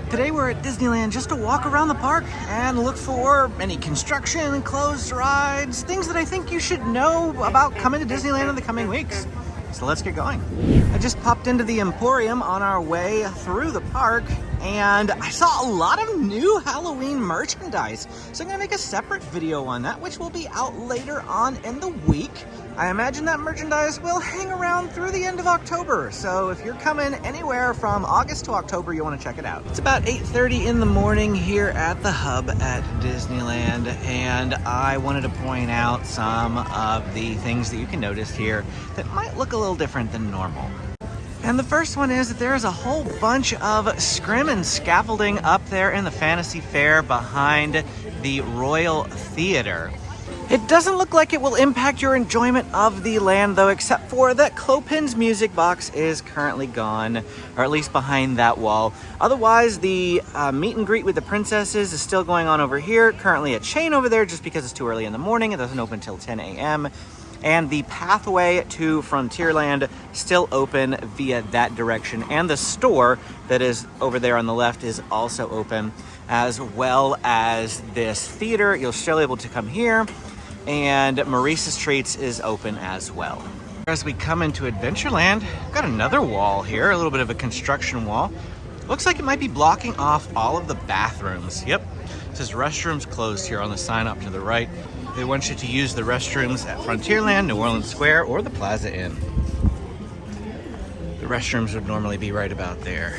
Today we're at Disneyland just to walk around the park and look for any construction, closed rides, things that I think you should know about coming to Disneyland in the coming weeks. So let's get going. I just popped into the Emporium on our way through the park and I saw a lot of new Halloween merchandise. So I'm gonna make a separate video on that, which will be out later on in the week. I imagine that merchandise will hang around through the end of October. So if you're coming anywhere from August to October, you wanna check it out. It's about 8:30 in the morning here at the hub at Disneyland. And I wanted to point out some of the things that you can notice here that might look a little different than normal. And the first one is that there is a whole bunch of scrim and scaffolding up there in the Fantasy Fair behind the Royal Theater. It doesn't look like it will impact your enjoyment of the land though, except for that Clopin's music box is currently gone, or at least behind that wall. Otherwise, the meet and greet with the princesses is still going on over here. Currently a chain over there just because it's too early in the morning. It doesn't open till 10 a.m. And the pathway to Frontierland still open via that direction. And the store that is over there on the left is also open, as well as this theater. You're still able to come here. And Maurice's Treats is open as well. As we come into Adventureland, we've got another wall here, a little bit of a construction wall. Looks like it might be blocking off all of the bathrooms. Yep, it says restrooms closed here on the sign up to the right. They want you to use the restrooms at Frontierland, New Orleans Square, or the Plaza Inn. The restrooms would normally be right about there.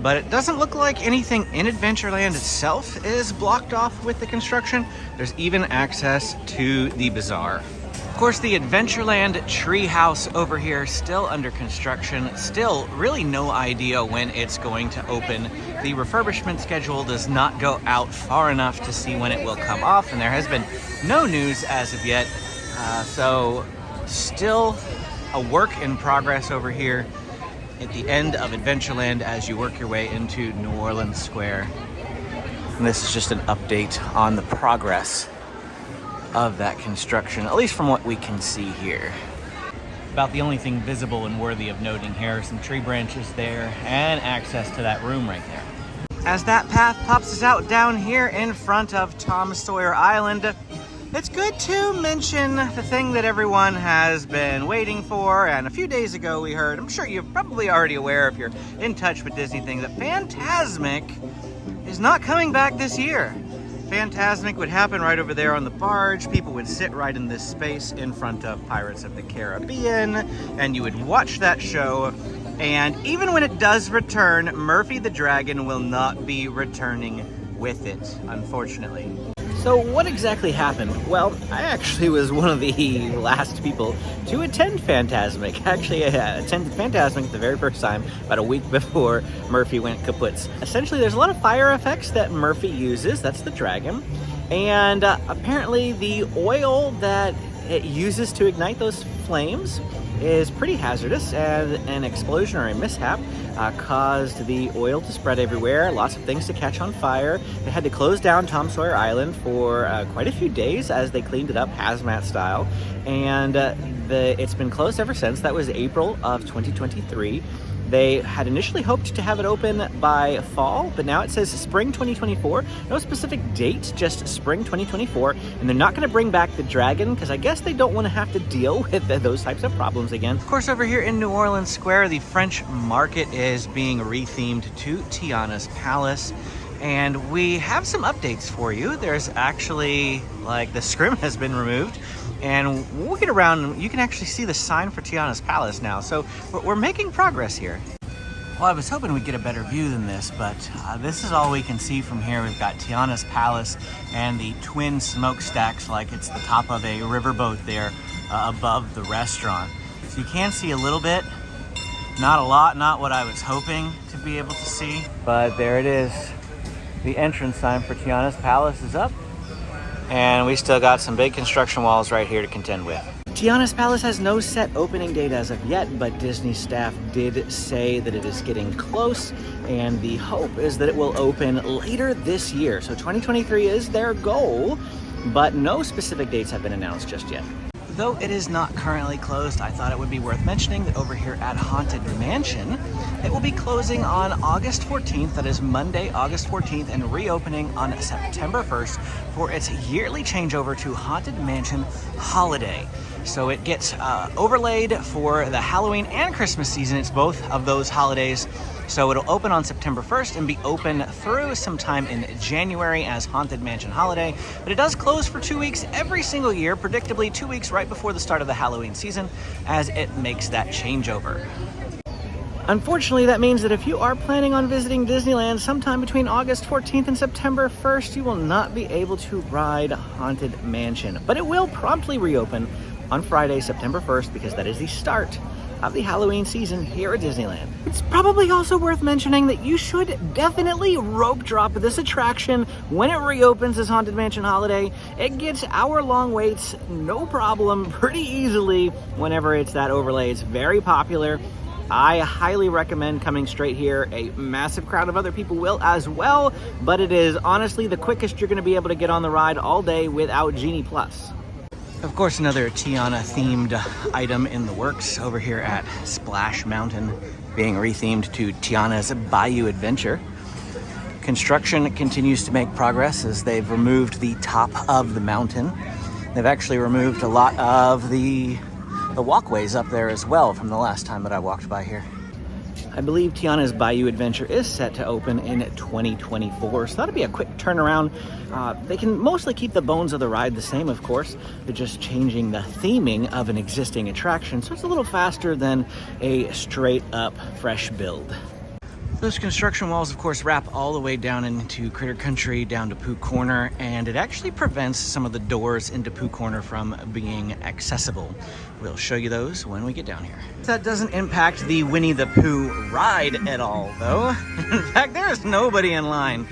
But it doesn't look like anything in Adventureland itself is blocked off with the construction. There's even access to the bazaar. Of course, the Adventureland treehouse over here still under construction. Still really no idea when it's going to open. The refurbishment schedule does not go out far enough to see when it will come off, and there has been no news as of yet. So still a work in progress over here at the end of Adventureland as you work your way into New Orleans Square. And this is just an update on the progress of that construction, at least from what we can see here. About the only thing visible and worthy of noting here are some tree branches there and access to that room right there. As that path pops us out down here in front of Tom Sawyer Island, it's good to mention the thing that everyone has been waiting for, and a few days ago we heard, I'm sure you're probably already aware if you're in touch with Disney things, that Fantasmic is not coming back this year. Fantasmic would happen right over there on the barge. People would sit right in this space in front of Pirates of the Caribbean, and you would watch that show. And even when it does return, Murphy the Dragon will not be returning with it, unfortunately. So what exactly happened? Well, I actually was one of the last people to attend Fantasmic. Actually, I attended Fantasmic the very first time, about a week before Murphy went kaput. Essentially, there's a lot of fire effects that Murphy uses, that's the dragon, and apparently the oil that it uses to ignite those flames is pretty hazardous, and an explosion or a mishap caused the oil to spread everywhere, lots of things to catch on fire. They had to close down Tom Sawyer Island for quite a few days as they cleaned it up hazmat style, and it's been closed ever since. That was April of 2023. They had initially hoped to have it open by fall, but now it says spring 2024. No specific date, just spring 2024. And they're not going to bring back the dragon because I guess they don't want to have to deal with those types of problems again. Of course, over here in New Orleans Square, the French market is being rethemed to Tiana's Palace. And we have some updates for you. There's actually, like, the scrim has been removed. And we'll get around, you can actually see the sign for Tiana's Palace now. So we're making progress here. Well, I was hoping we'd get a better view than this, but this is all we can see from here. We've got Tiana's Palace and the twin smokestacks like it's the top of a riverboat there above the restaurant. So you can see a little bit, not a lot, not what I was hoping to be able to see. But there it is. The entrance sign for Tiana's Palace is up. And we still got some big construction walls right here to contend with. Tiana's Palace has no set opening date as of yet, but Disney staff did say that it is getting close, and the hope is that it will open later this year. So 2023 is their goal, but no specific dates have been announced just yet. Though it is not currently closed, I thought it would be worth mentioning that over here at Haunted Mansion, it will be closing on August 14th, that is Monday, August 14th, and reopening on September 1st for its yearly changeover to Haunted Mansion Holiday. So it gets overlaid for the Halloween and Christmas season. It's both of those holidays. So it'll open on September 1st and be open through sometime in January as Haunted Mansion Holiday. But it does close for 2 weeks every single year, predictably 2 weeks right before the start of the Halloween season, as it makes that changeover. Unfortunately, that means that if you are planning on visiting Disneyland sometime between August 14th and September 1st, you will not be able to ride Haunted Mansion. But it will promptly reopen on Friday, September 1st, because that is the start of the Halloween season here at Disneyland. It's probably also worth mentioning that you should definitely rope drop this attraction when it reopens as Haunted Mansion Holiday. It gets hour-long waits, no problem, pretty easily whenever it's that overlay. It's very popular. I highly recommend coming straight here. A massive crowd of other people will as well, but it is honestly the quickest you're going to be able to get on the ride all day without Genie Plus. Of course, another Tiana themed item in the works over here at Splash Mountain, being rethemed to Tiana's Bayou Adventure. Construction continues to make progress as they've removed the top of the mountain. They've actually removed a lot of the walkways up there as well from the last time that I walked by here. I believe Tiana's Bayou Adventure is set to open in 2024, so that'll be a quick turnaround. They can mostly keep the bones of the ride the same, of course. They're just changing the theming of an existing attraction, so it's a little faster than a straight-up fresh build. Those construction walls, of course, wrap all the way down into Critter Country, down to Pooh Corner, and it actually prevents some of the doors into Pooh Corner from being accessible. We'll show you those when we get down here. That doesn't impact the Winnie the Pooh ride at all, though. In fact, there is nobody in line.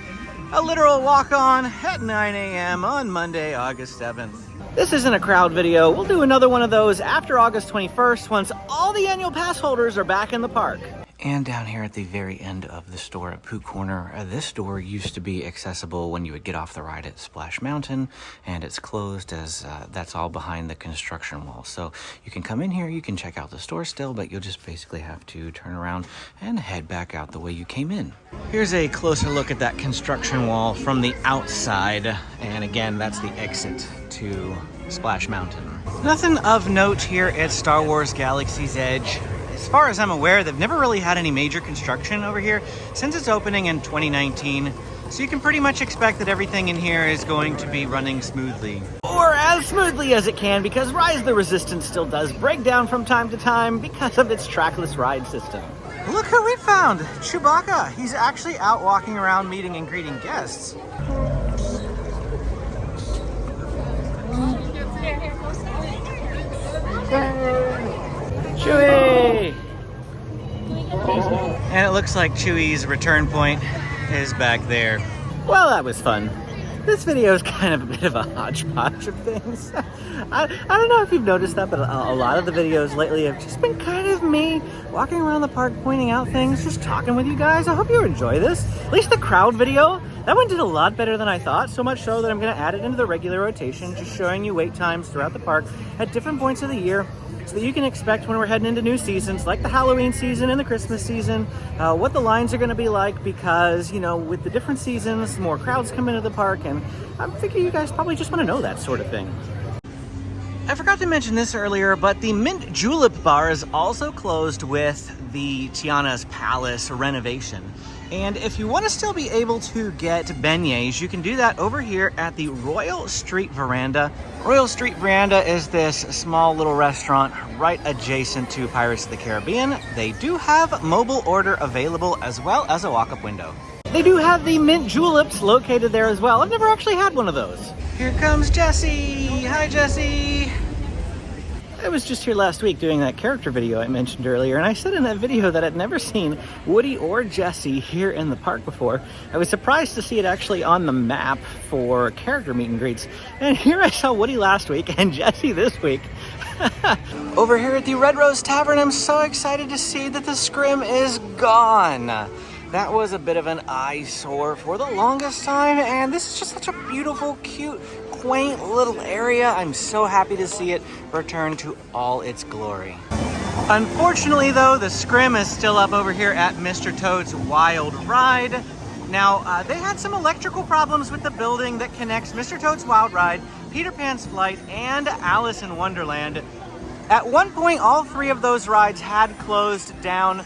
A literal walk-on at 9 a.m. on Monday, August 7th. This isn't a crowd video. We'll do another one of those after August 21st, once all the annual pass holders are back in the park. And down here at the very end of the store at Pooh Corner, this door used to be accessible when you would get off the ride at Splash Mountain, and it's closed as that's all behind the construction wall. So you can come in here, you can check out the store still, but you'll just basically have to turn around and head back out the way you came in. Here's a closer look at that construction wall from the outside, and again, that's the exit to Splash Mountain. Nothing of note here at Star Wars Galaxy's Edge. As far as I'm aware, they've never really had any major construction over here since its opening in 2019. So you can pretty much expect that everything in here is going to be running smoothly. Or as smoothly as it can, because Rise of the Resistance still does break down from time to time because of its trackless ride system. Look who we found! Chewbacca! He's actually out walking around meeting and greeting guests. Chewie! And it looks like Chewie's return point is back there. Well, that was fun. This video is kind of a bit of a hodgepodge of things. I don't know if you've noticed that, but a lot of the videos lately have just been kind of me walking around the park, pointing out things, just talking with you guys. I hope you enjoy this. At least the crowd video, that one did a lot better than I thought, so much so that I'm going to add it into the regular rotation, just showing you wait times throughout the park at different points of the year, so that you can expect when we're heading into new seasons, like the Halloween season and the Christmas season, what the lines are going to be like, because, you know, with the different seasons, more crowds come into the park, and I'm thinking you guys probably just want to know that sort of thing. I forgot to mention this earlier, but the Mint Julep Bar is also closed with the Tiana's Palace renovation. And if you want to still be able to get beignets, you can do that over here at the Royal Street Veranda. Royal Street Veranda is this small little restaurant right adjacent to Pirates of the Caribbean. They do have mobile order available as well as a walk-up window. They do have the mint juleps located there as well. I've never actually had one of those. Here comes Jessie. Hi, Jessie. I was just here last week doing that character video I mentioned earlier, and I said in that video that I'd never seen Woody or Jessie here in the park before. I was surprised to see it actually on the map for character meet and greets. And here I saw Woody last week and Jessie this week. Over here at the Red Rose Tavern, I'm so excited to see that the scrim is gone. That was a bit of an eyesore for the longest time, and this is just such a beautiful, cute, quaint little area. I'm so happy to see it return to all its glory. Unfortunately though, the scrim is still up over here at Mr. Toad's Wild Ride. Now, they had some electrical problems with the building that connects Mr. Toad's Wild Ride, Peter Pan's Flight, and Alice in Wonderland. At one point, all three of those rides had closed down,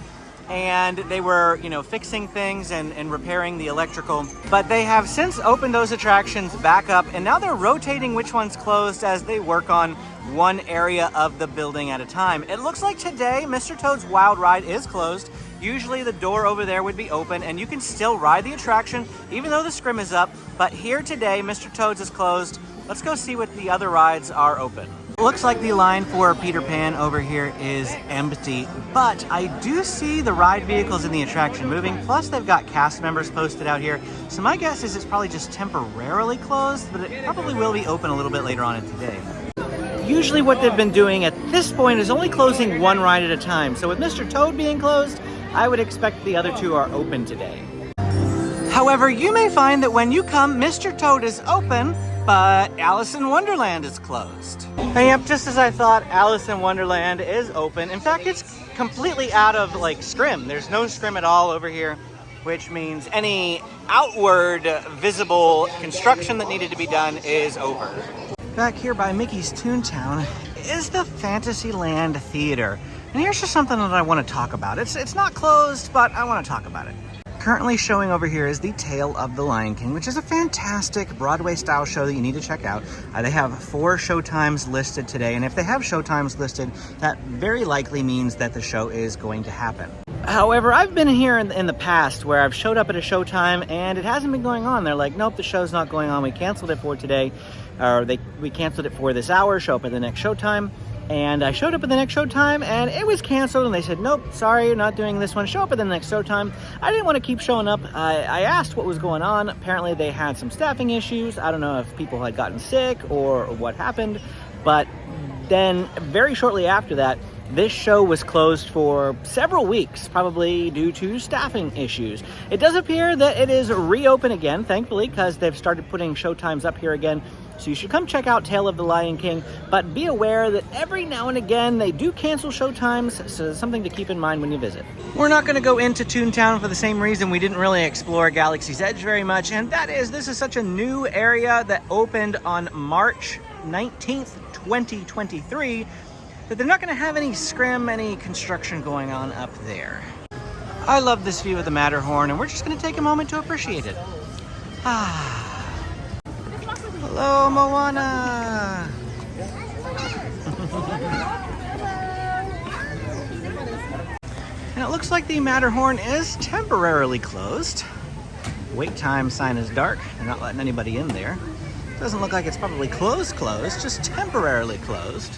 and they were, fixing things and repairing the electrical. But they have since opened those attractions back up, and now they're rotating which one's closed as they work on one area of the building at a time. It looks like today, Mr. Toad's Wild Ride is closed. Usually the door over there would be open and you can still ride the attraction even though the scrim is up. But here today, Mr. Toad's is closed. Let's go see what the other rides are open. Looks like the line for Peter Pan over here is empty, but I do see the ride vehicles in the attraction moving, plus they've got cast members posted out here. So my guess is it's probably just temporarily closed, but it probably will be open a little bit later on in today. Usually what they've been doing at this point is only closing one ride at a time. So with Mr. Toad being closed, I would expect the other two are open today. However, you may find that when you come, Mr. Toad is open, but Alice in Wonderland is closed. And yep, just as I thought, Alice in Wonderland is open. In fact, it's completely out of scrim. There's no scrim at all over here, which means any outward visible construction that needed to be done is over. Back here by Mickey's Toontown is the Fantasyland Theater. And here's just something that I want to talk about. It's not closed, but I want to talk about it. Currently showing over here is The Tale of the Lion King, which is a fantastic Broadway-style show that you need to check out. They have 4 showtimes listed today, and if they have showtimes listed, that very likely means that the show is going to happen. However, I've been here in the past where I've showed up at a showtime and it hasn't been going on. They're like, nope, the show's not going on. We canceled it for today, or we canceled it for this hour. Show up at the next showtime. And I showed up at the next showtime and it was canceled, and they said, nope, sorry, you're not doing this one. Show up at the next showtime. I didn't want to keep showing up. I asked what was going on. Apparently they had some staffing issues. I don't know if people had gotten sick or what happened, but then very shortly after that, this show was closed for several weeks, probably due to staffing issues. It does appear that it is reopened again, thankfully, because they've started putting showtimes up here again. So you should come check out Tale of the Lion King, but be aware that every now and again they do cancel showtimes, so something to keep in mind when you visit. We're not going to go into Toontown for the same reason we didn't really explore Galaxy's Edge very much, and that is this is such a new area that opened on March 19th, 2023, that they're not going to have any scrim, any construction going on up there. I love this view of the Matterhorn, and we're just going to take a moment to appreciate it. Hello, Moana! And it looks like the Matterhorn is temporarily closed. Wait time sign is dark. They're not letting anybody in there. Doesn't look like it's probably closed, just temporarily closed.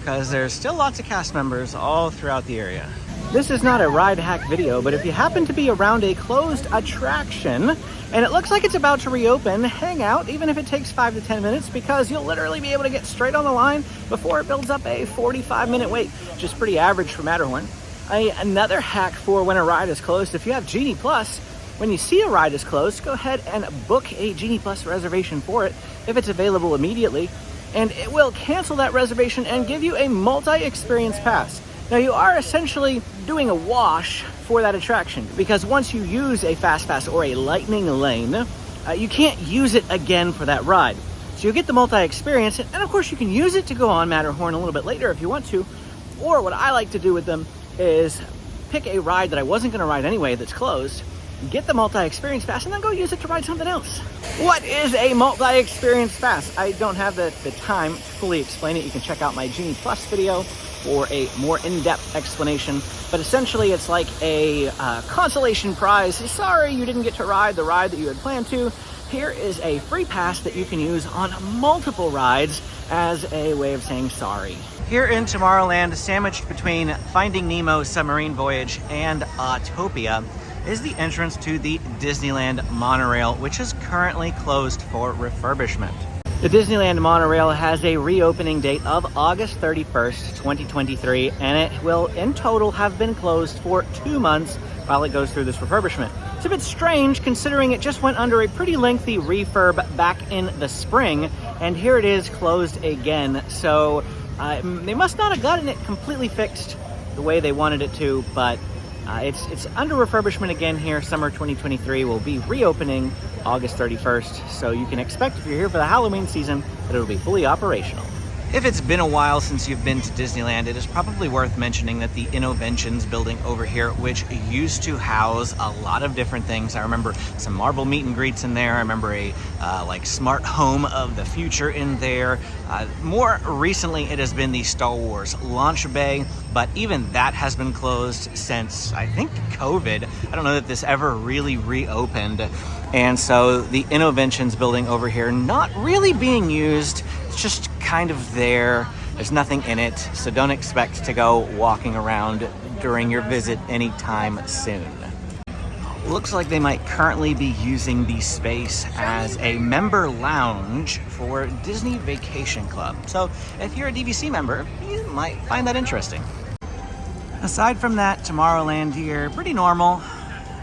Because there's still lots of cast members all throughout the area. This is not a ride hack video, but if you happen to be around a closed attraction and it looks like it's about to reopen, hang out, even if it takes 5 to 10 minutes, because you'll literally be able to get straight on the line before it builds up a 45-minute wait, which is pretty average for Matterhorn. Another hack for when a ride is closed, if you have Genie Plus, when you see a ride is closed, go ahead and book a Genie Plus reservation for it if it's available immediately, and it will cancel that reservation and give you a multi-experience pass. Now you are essentially doing a wash for that attraction, because once you use a Fast Pass or a Lightning Lane, you can't use it again for that ride. So you get the multi-experience, and of course you can use it to go on Matterhorn a little bit later if you want to, or what I like to do with them is pick a ride that I wasn't going to ride anyway that's closed, get the multi-experience pass, and then go use it to ride something else. What is a multi-experience pass? I don't have the time to fully explain it. You can check out my Genie Plus video for a more in-depth explanation, but essentially it's like a consolation prize. Sorry you didn't get to ride the ride that you had planned to. Here is a free pass that you can use on multiple rides as a way of saying sorry. Here in Tomorrowland, sandwiched between Finding Nemo Submarine Voyage and Autopia, is the entrance to the Disneyland monorail, which is currently closed for refurbishment. The Disneyland monorail has a reopening date of August 31st, 2023, and it will in total have been closed for 2 months while it goes through this refurbishment. It's a bit strange considering it just went under a pretty lengthy refurb back in the spring, and here it is closed again. So they must not have gotten it completely fixed the way they wanted it to, but it's under refurbishment again here. Summer 2023 will be reopening August 31st, so you can expect, if you're here for the Halloween season, that it'll be fully operational. If it's been a while since you've been to Disneyland, it is probably worth mentioning that the Innoventions building over here, which used to house a lot of different things. I remember some Marvel meet and greets in there. I remember a like smart home of the future in there. More recently, it has been the Star Wars launch bay, but even that has been closed since, I think, COVID. I don't know that this ever really reopened. And so the Innoventions building over here, not really being used. It's just kind of there. There's nothing in it, so don't expect to go walking around during your visit anytime soon. Looks like they might currently be using the space as a member lounge for Disney Vacation Club. So if you're a DVC member, you might find that interesting. Aside from that, Tomorrowland here, pretty normal.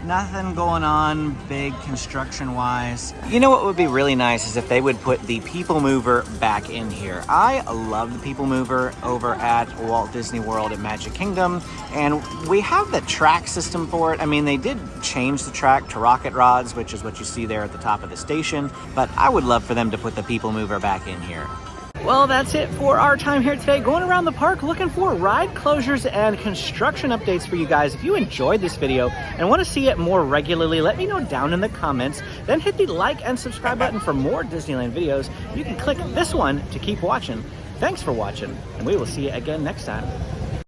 Nothing going on big construction-wise. You know what would be really nice is if they would put the People Mover back in here. I love the People Mover over at Walt Disney World at Magic Kingdom, and we have the track system for it. I mean, they did change the track to rocket rods, which is what you see there at the top of the station, but I would love for them to put the People Mover back in here. Well, that's it for our time here today, going around the park looking for ride closures and construction updates for you guys. If you enjoyed this video and want to see it more regularly, let me know down in the comments. Then hit the like and subscribe button for more Disneyland videos. You can click this one to keep watching. Thanks for watching, and we will see you again next time.